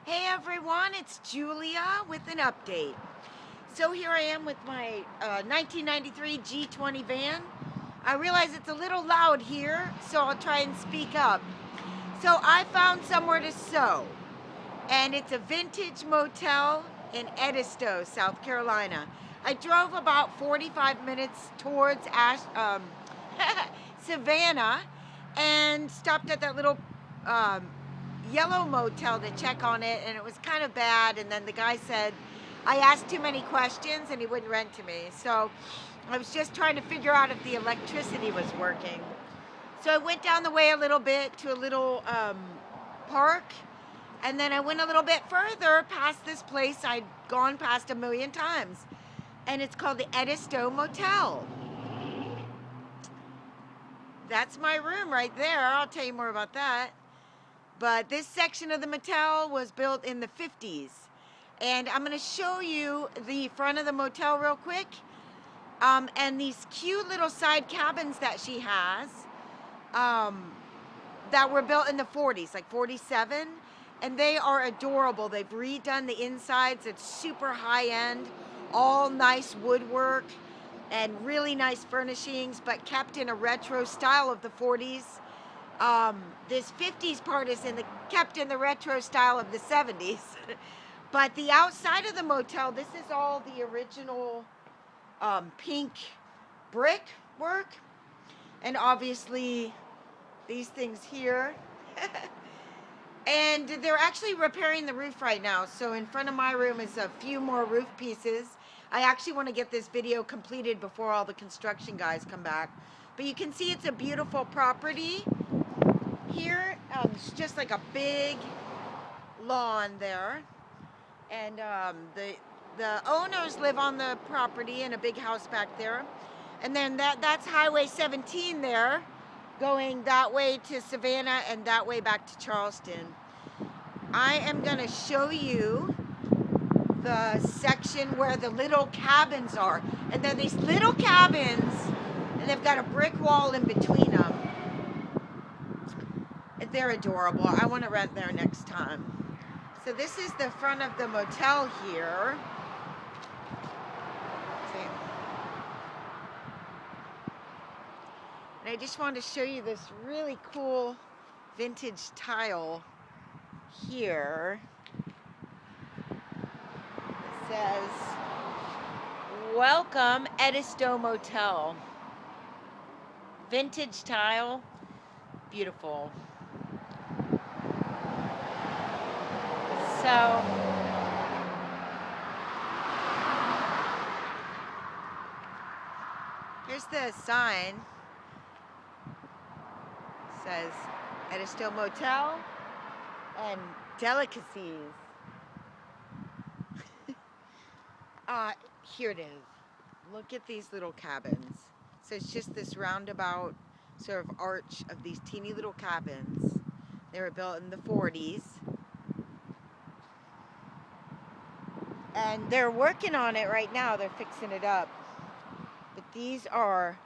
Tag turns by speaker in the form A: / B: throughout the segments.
A: Hey everyone, it's Julia with an update. So here I am with my 1993 G20 van. I realize it's a little loud here, so I'll try and speak up. So I found somewhere to sew, and it's a vintage motel in Edisto, South Carolina. I drove about 45 minutes towards Savannah and stopped at that little yellow motel to check on it, and it was kind of bad. And then the guy said I asked too many questions and he wouldn't rent to me. So I was just trying to figure out if the electricity was working. So I went down the way a little bit to a little park, and then I went a little bit further past this place I'd gone past a million times, and it's called the Edisto Motel. That's my room right there. I'll tell you more about that. But this section of the motel was built in the 50s. And I'm going to show you the front of the motel real quick. And these cute little side cabins that she has that were built in the 40s, like 47. And they are adorable. They've redone the insides. It's super high end, all nice woodwork and really nice furnishings, but kept in a retro style of the 40s. This 50s part is kept in the retro style of the 70s. But the outside of the motel, this is all the original pink brick work. And obviously these things here. And they're actually repairing the roof right now. So in front of my room is a few more roof pieces. I actually want to get this video completed before all the construction guys come back. But you can see it's a beautiful property. Here, it's just like a big lawn there, and the owners live on the property in a big house back there, and then that's Highway 17 there, going that way to Savannah and that way back to Charleston. I am going to show you the section where the little cabins are, and then these little cabins, and they've got a brick wall in between them. They're adorable. I want to rent there next time. So this is the front of the motel here. See? And I just wanted to show you this really cool vintage tile here. It says, "Welcome Edisto Motel." Vintage tile, beautiful. So here's the sign. It says Edisto Motel and delicacies. Here it is. Look at these little cabins. So it's just this roundabout sort of arch of these teeny little cabins. They were built in the 40s. And they're working on it right now. They're fixing it up. But these are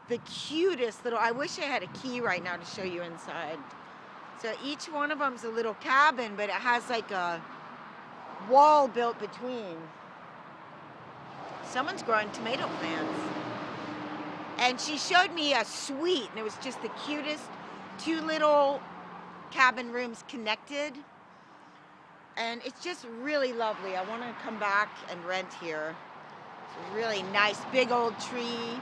A: the cutest little, I wish I had a key right now to show you inside. So each one of them's a little cabin, but it has like a wall built between. Someone's growing tomato plants. And she showed me a suite, and it was just the cutest, two little cabin rooms connected. And it's just really lovely. I want to come back and rent here. It's a really nice big old tree.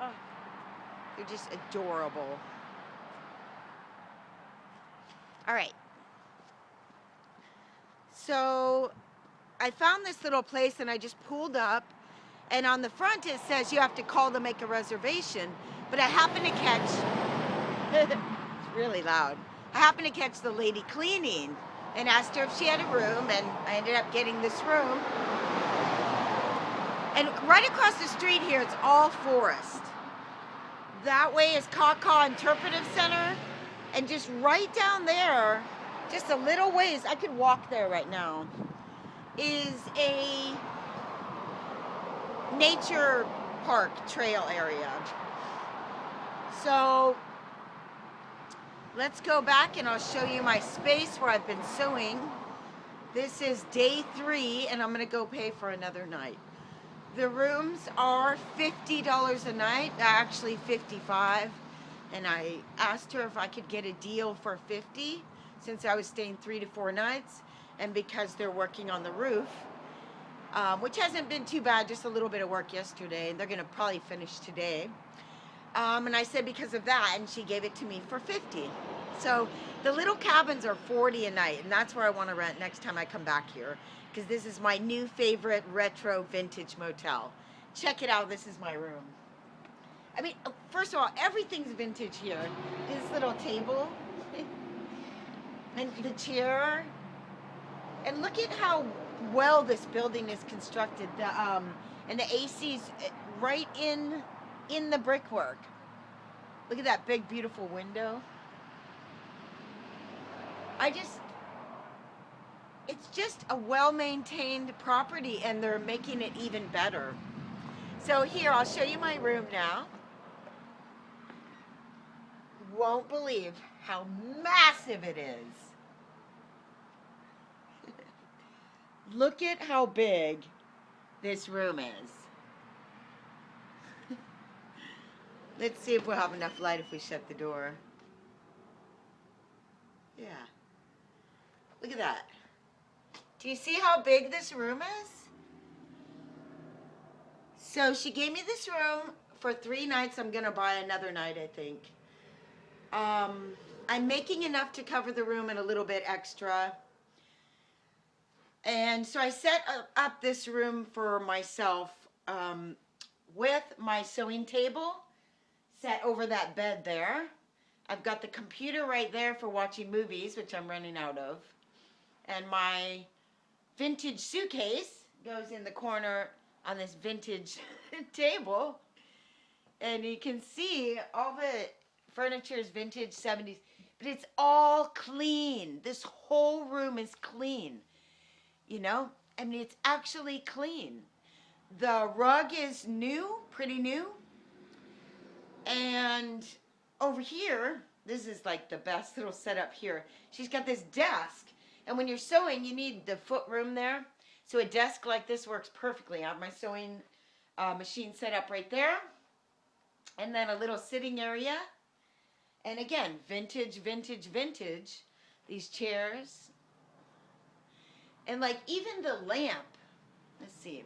A: Oh, they're just adorable. All right. So I found this little place and I just pulled up, and on the front it says you have to call to make a reservation. But I happened to catch, it's really loud. I happened to catch the lady cleaning and asked her if she had a room, and I ended up getting this room. And right across the street here, it's all forest. That way is Kaw Interpretive Center, and just right down there, just a little ways, I could walk there right now, is a nature park trail area. So let's go back and I'll show you my space where I've been sewing. This is day 3 and I'm gonna go pay for another night. The rooms are $50 a night, actually $55. And I asked her if I could get a deal for $50 since I was staying 3 to 4 nights, and because they're working on the roof, which hasn't been too bad, just a little bit of work yesterday, and they're gonna probably finish today. And I said because of that, and she gave it to me for $50. So the little cabins are $40 a night, and that's where I want to rent next time I come back here, because this is my new favorite retro vintage motel. Check it out. This is my room. I mean, first of all, everything's vintage here. This little table and the chair, and look at how well this building is constructed. And the AC's right in the brickwork. Look at that big, beautiful window. It's just a well-maintained property, and they're making it even better. So here, I'll show you my room now. Won't believe how massive it is. Look at how big this room is. Let's see if we'll have enough light if we shut the door. Yeah. Look at that. Do you see how big this room is? So she gave me this room for 3 nights. I'm gonna buy another night, I think. I'm making enough to cover the room and a little bit extra. And so I set up this room for myself with my sewing table set over that bed there. I've got the computer right there for watching movies, which I'm running out of. And my vintage suitcase goes in the corner on this vintage table. And you can see all the furniture is vintage 70s, but it's all clean. This whole room is clean. You know, I mean, it's actually clean. The rug is new, pretty new. And over here, this is like the best little setup here. She's got this desk, and when you're sewing, you need the foot room there. So a desk like this works perfectly. I have my sewing machine set up right there. And then a little sitting area. And again, vintage, vintage, vintage. These chairs. And like even the lamp. Let's see.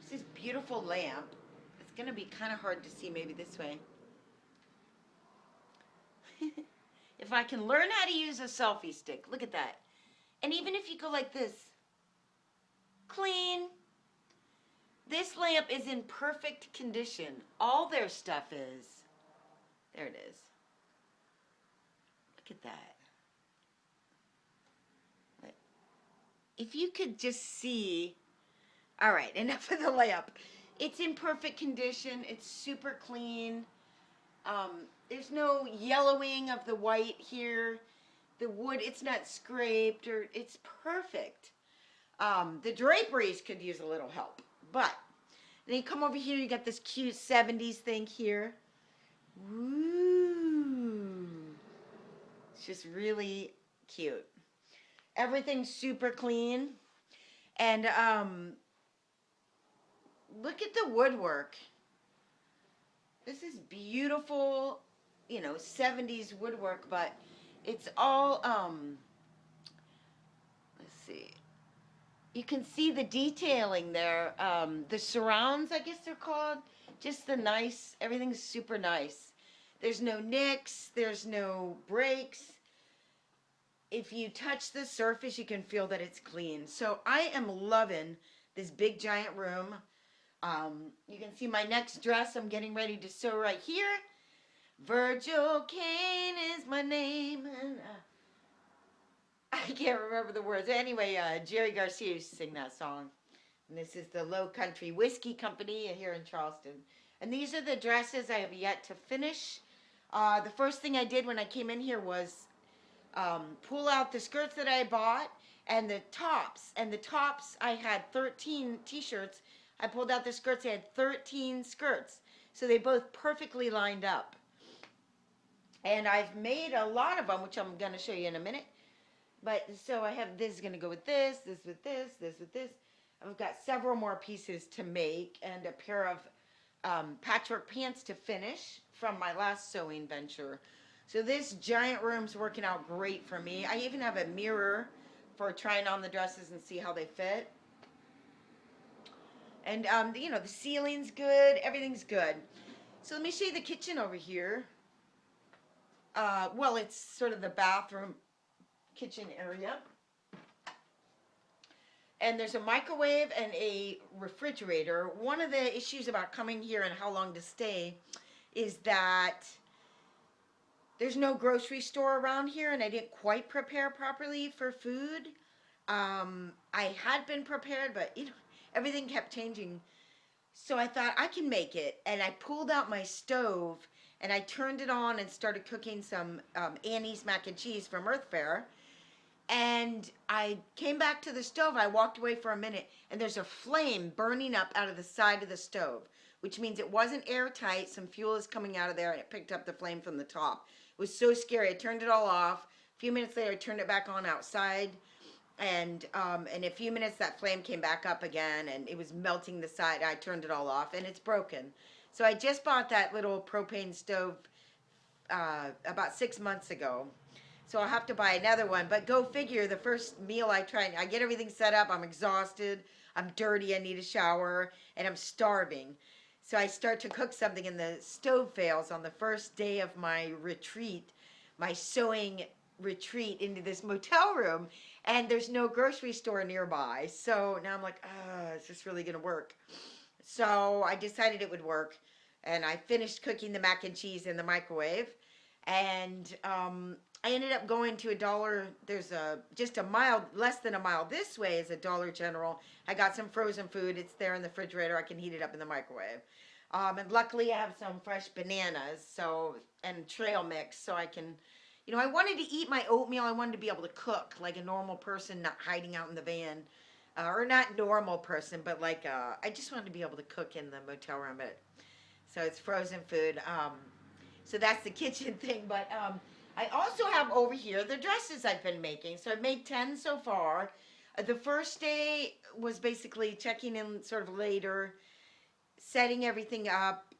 A: This beautiful lamp. It's going to be kind of hard to see maybe this way. If I can learn how to use a selfie stick. Look at that. And even if you go like this. Clean. This lamp is in perfect condition. All their stuff is. There it is. Look at that. If you could just see. All right, enough of the lamp. It's in perfect condition. It's super clean. There's no yellowing of the white here. The wood, it's not scraped, or it's perfect. The draperies could use a little help. But then you come over here, you got this cute 70s thing here. Woo! It's just really cute. Everything's super clean. And look at the woodwork. This is beautiful, you know, 70s woodwork, but it's all, let's see. You can see the detailing there. The surrounds, I guess they're called. Just the nice, everything's super nice. There's no nicks, there's no breaks. If you touch the surface, you can feel that it's clean. So I am loving this big giant room. You can see my next dress I'm getting ready to sew right here. Virgil Kane is my name. And, I can't remember the words. Anyway, Jerry Garcia used to sing that song. And this is the Low Country Whiskey Company here in Charleston. And these are the dresses I have yet to finish. The first thing I did when I came in here was pull out the skirts that I bought and the tops. And the tops, I had 13 t-shirts. I pulled out the skirts. I had 13 skirts. So they both perfectly lined up. And I've made a lot of them, which I'm going to show you in a minute. But so I have this is going to go with this, this with this, this with this. I've got several more pieces to make and a pair of patchwork pants to finish from my last sewing venture. So this giant room's working out great for me. I even have a mirror for trying on the dresses and see how they fit. And you know, the ceiling's good, everything's good. So let me show you the kitchen over here. Well, it's sort of the bathroom kitchen area. And there's a microwave and a refrigerator. One of the issues about coming here and how long to stay is that there's no grocery store around here, and I didn't quite prepare properly for food. I had been prepared, but you know, everything kept changing. So I thought I can make it, and I pulled out my stove and I turned it on and started cooking some Annie's mac and cheese from Earth Fare. And I came back to the stove. I walked away for a minute, and there's a flame burning up out of the side of the stove, which means it wasn't airtight. Some fuel is coming out of there, and it picked up the flame from the top. It was so scary. I turned it all off. A few minutes later, I turned it back on outside, and in a few minutes, that flame came back up again, and it was melting the side. I turned it all off, and it's broken. So I just bought that little propane stove about 6 months ago. So I'll have to buy another one. But go figure, the first meal I get everything set up. I'm exhausted. I'm dirty. I need a shower. And I'm starving. So I start to cook something, and the stove fails on the first day of my retreat, my sewing retreat into this motel room. And there's no grocery store nearby. So now I'm like, is this really going to work? So I decided it would work. And I finished cooking the mac and cheese in the microwave. And I ended up going to a Dollar. There's just a mile, less than a mile this way is a Dollar General. I got some frozen food. It's there in the refrigerator. I can heat it up in the microwave. And luckily I have some fresh bananas, and trail mix, so I can, you know, I wanted to eat my oatmeal. I wanted to be able to cook like a normal person, not hiding out in the van. Or not normal person, but like, I just wanted to be able to cook in the motel room. So it's frozen food. So that's the kitchen thing, but I also have over here the dresses I've been making. So I've made 10 so far. The first day was basically checking in sort of later, setting everything up,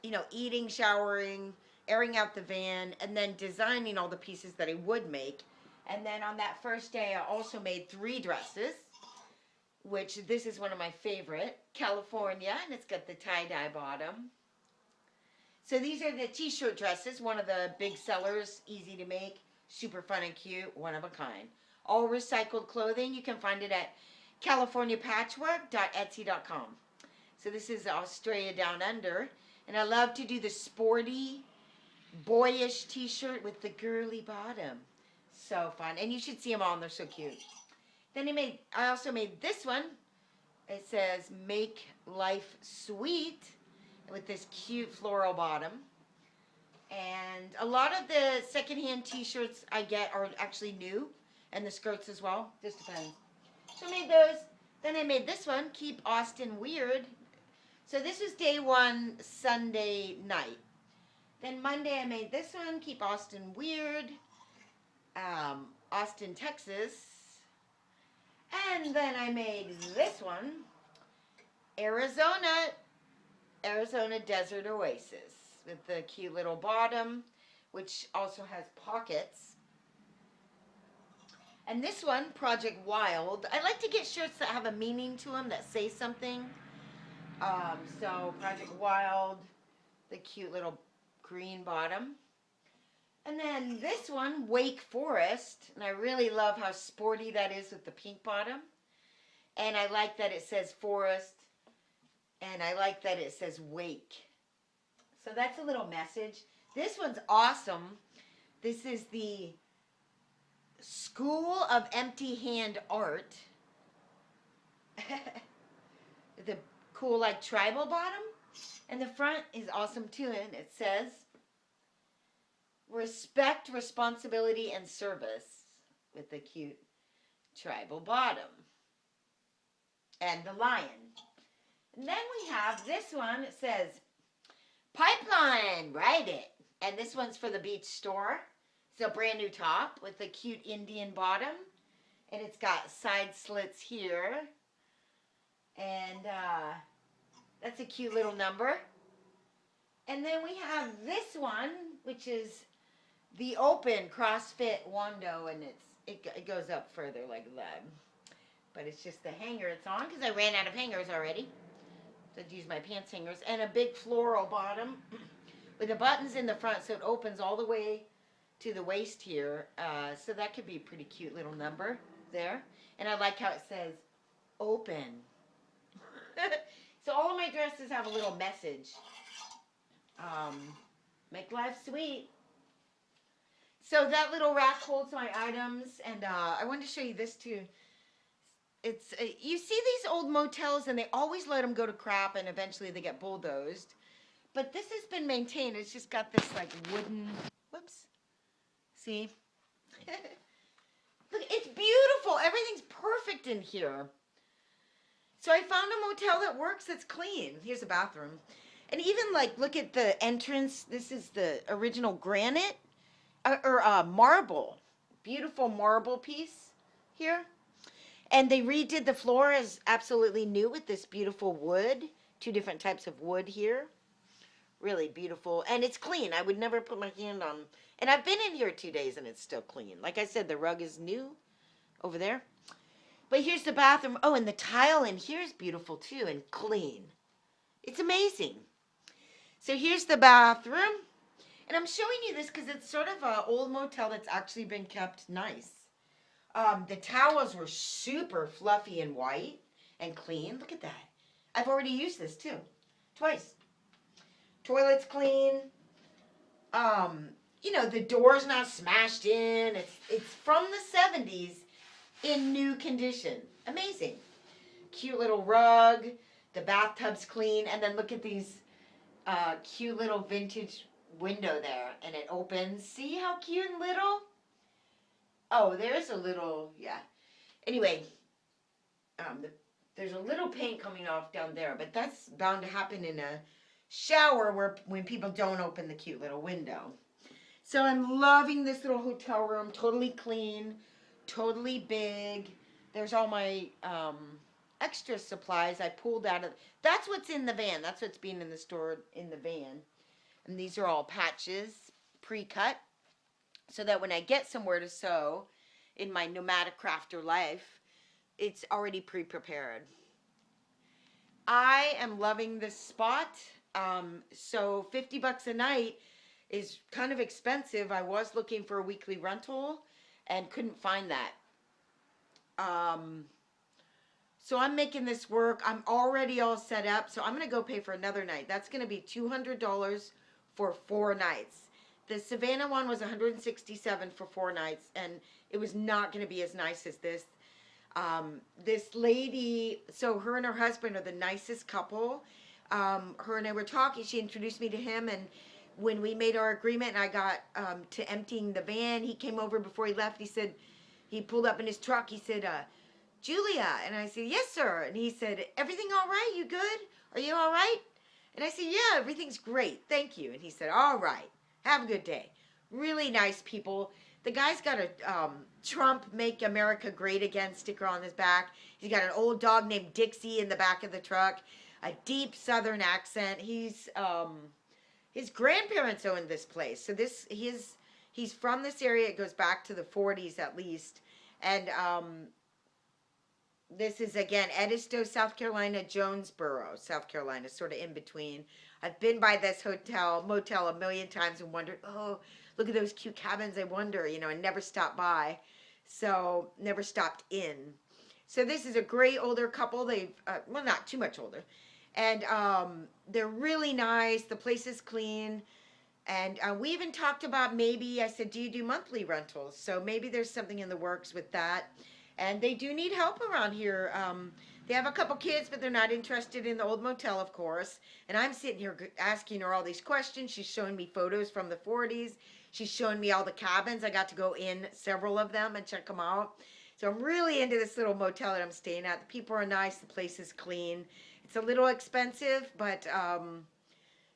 A: you know, eating, showering, airing out the van, and then designing all the pieces that I would make. And then on that first day, I also made 3 dresses, which this is one of my favorite, California, and it's got the tie-dye bottom. So these are the t-shirt dresses, one of the big sellers, easy to make, super fun and cute, one of a kind. All recycled clothing. You can find it at californiapatchwork.etsy.com. So this is Australia Down Under. And I love to do the sporty, boyish t-shirt with the girly bottom. So fun. And you should see them all, and they're so cute. Then I also made this one. It says, "Make Life Sweet," with this cute floral bottom. And a lot of the secondhand t-shirts I get are actually new, and the skirts as well. Just depends. So I made those. Then I made this one, "Keep Austin Weird." So this was day 1, Sunday night. Then Monday I made this one, "Keep Austin Weird," Austin, Texas. And then I made this one, Arizona Desert Oasis, with the cute little bottom, which also has pockets. And this one, Project Wild. I like to get shirts that have a meaning to them, that say something. So Project Wild, the cute little green bottom. And then this one, Wake Forest. And I really love how sporty that is with the pink bottom. And I like that it says forest. And I like that it says wake. So that's a little message. This one's awesome. This is the School of Empty Hand Art. The cool, like, tribal bottom. And the front is awesome too. And it says, "Respect, Responsibility, and Service," with the cute tribal bottom. And the lion. And then we have this one. It says, "Pipeline, ride it." And this one's for the beach store. It's a brand new top with a cute Indian bottom. And it's got side slits here. And that's a cute little number. And then we have this one, which is the open CrossFit Wando, and it goes up further like that. But it's just the hanger it's on because I ran out of hangers already. So I'd use my pants hangers. And a big floral bottom with the buttons in the front so it opens all the way to the waist here. So that could be a pretty cute little number there. And I like how it says open. So all of my dresses have a little message. Make life sweet. So that little rack holds my items, and I wanted to show you this too. It's you see these old motels, and they always let them go to crap, and eventually they get bulldozed. But this has been maintained. It's just got this like wooden. Whoops. See? Look, it's beautiful. Everything's perfect in here. So I found a motel that works. That's clean. Here's a bathroom. And even, like, look at the entrance. This is the original granite or marble. Beautiful marble piece here. And they redid the floor as absolutely new with this beautiful wood. 2 different types of wood here. Really beautiful. And it's clean. I would never put my hand on. And I've been in here 2 days and it's still clean. Like I said, the rug is new over there. But here's the bathroom. Oh, and the tile in here is beautiful too and clean. It's amazing. So here's the bathroom. And I'm showing you this because it's sort of an old motel that's actually been kept nice. The towels were super fluffy and white and clean. Look at that. I've already used this too. Twice. Toilet's clean. You know, the door's not smashed in. It's from the 70s in new condition. Amazing. Cute little rug. The bathtub's clean. And then look at these cute little vintage window there. And it opens. See how cute and little? Oh, there's a little, yeah. Anyway, there's a little paint coming off down there. But that's bound to happen in a shower when people don't open the cute little window. So I'm loving this little hotel room. Totally clean. Totally big. There's all my extra supplies I pulled out of. That's what's in the van. That's what's being in the store in the van. And these are all patches, pre-cut, so that when I get somewhere to sew in my nomadic crafter life, it's already pre-prepared. I am loving this spot. So $50 a night is kind of expensive. I was looking for a weekly rental and couldn't find that. So I'm making this work. I'm already all set up. So I'm going to go pay for another night. That's going to be $200 for 4 nights. The Savannah one was $167 for 4 nights. And it was not going to be as nice as this. This lady, so her and her husband are the nicest couple. Her and I were talking. She introduced me to him. And when we made our agreement and I got to emptying the van, he came over before he left. He said, he pulled up in his truck. He said, Julia. And I said, yes, sir. And he said, everything all right? You good? Are you all right? And I said, yeah, everything's great. Thank you. And he said, all right. Have a good day. Really nice people. The guy's got a Trump Make America Great Again sticker on his back. He's got an old dog named Dixie in the back of the truck. A deep Southern accent. He's his grandparents owned this place. So he's from this area. It goes back to the 40s at least. And this is, again, Edisto, South Carolina, Jonesboro, South Carolina, sort of in between. I've been by this motel a million times and wondered, oh, look at those cute cabins. I wonder, and never stopped by. So, never stopped in. So, this is a great older couple. They've, well, not too much older. And they're really nice. The place is clean. And we even talked about maybe, I said, do you do monthly rentals? So, maybe there's something in the works with that. And they do need help around here. They have a couple kids, but they're not interested in the old motel, of course. And I'm sitting here asking her all these questions. She's showing me photos from the 40s. She's showing me all the cabins. I got to go in several of them and check them out. So I'm really into this little motel that I'm staying at. The people are nice. The place is clean. It's a little expensive, but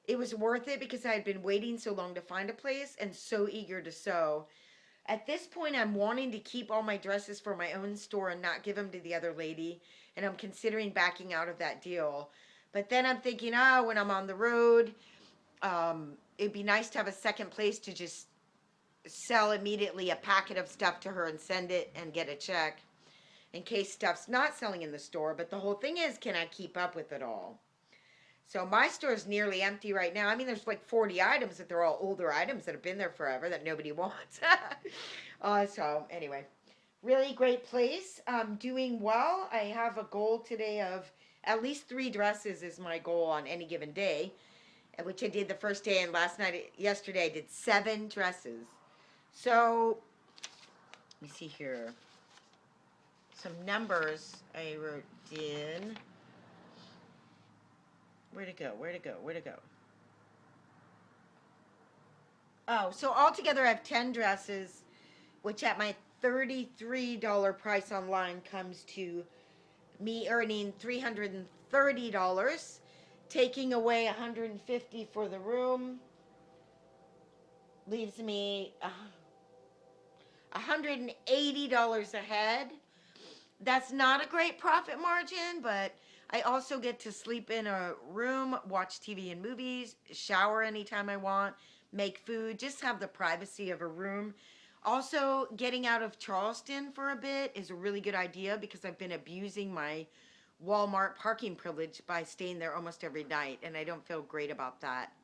A: it was worth it because I had been waiting so long to find a place and so eager to sew. At this point, I'm wanting to keep all my dresses for my own store and not give them to the other lady. And I'm considering backing out of that deal. But then I'm thinking, when I'm on the road, it'd be nice to have a second place to just sell immediately a packet of stuff to her and send it and get a check in case stuff's not selling in the store. But the whole thing is, can I keep up with it all? So my store is nearly empty right now. I mean, there's like 40 items, that they're all older items that have been there forever that nobody wants. So anyway, really great place. Doing well. I have a goal today of at least 3 dresses is my goal on any given day, which I did the first day, and yesterday I did 7 dresses. So let me see here. Some numbers I wrote in. Where'd it go? Oh, so altogether I have 10 dresses, which at my $33 price online comes to me earning $330, taking away $150 for the room, leaves me $180 ahead. That's not a great profit margin, but I also get to sleep in a room, watch TV and movies, shower anytime I want, make food, just have the privacy of a room. Also, getting out of Charleston for a bit is a really good idea because I've been abusing my Walmart parking privilege by staying there almost every night, and I don't feel great about that.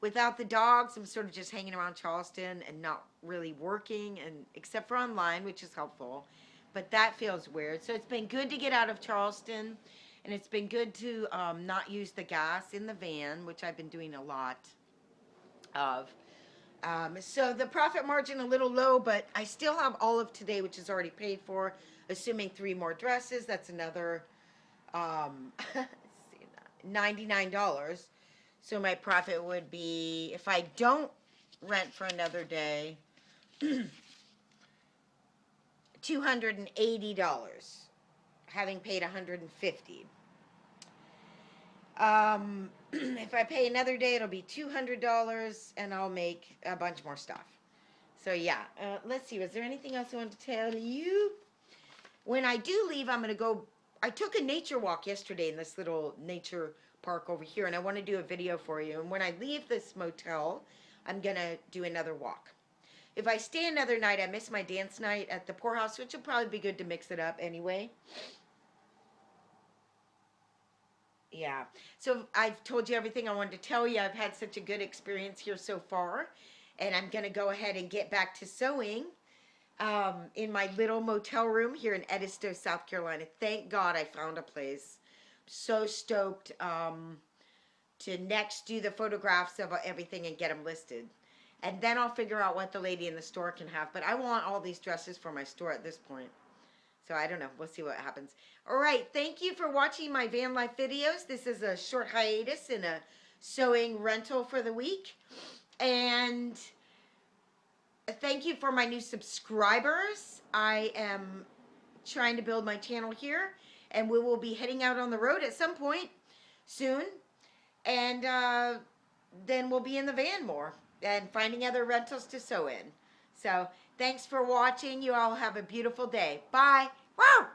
A: Without the dogs, I'm sort of just hanging around Charleston and not really working, and except for online, which is helpful. But that feels weird. So it's been good to get out of Charleston. And it's been good to not use the gas in the van, which I've been doing a lot of. So the profit margin a little low, but I still have all of today, which is already paid for, assuming 3 more dresses. That's another $99. So my profit would be, if I don't rent for another day, $280. Having paid $150. If I pay another day, it'll be $200, and I'll make a bunch more stuff. So yeah, let's see. Was there anything else I wanted to tell you? When I do leave, I'm gonna go. I took a nature walk yesterday in this little nature park over here, and I want to do a video for you. And when I leave this motel, I'm gonna do another walk. If I stay another night, I miss my dance night at the poorhouse, which will probably be good to mix it up anyway. Yeah, so I've told you everything I wanted to tell you. I've had such a good experience here so far, and I'm going to go ahead and get back to sewing in my little motel room here in Edisto, South Carolina. Thank God I found a place. So stoked to next do the photographs of everything and get them listed. And then I'll figure out what the lady in the store can have. But I want all these dresses for my store at this point. So I don't know. We'll see what happens. All right. Thank you for watching my van life videos. This is a short hiatus and a sewing rental for the week. And thank you for my new subscribers. I am trying to build my channel here. And we will be heading out on the road at some point soon. And then we'll be in the van more and finding other rentals to sew in. So thanks for watching. You all have a beautiful day. Bye. Woo!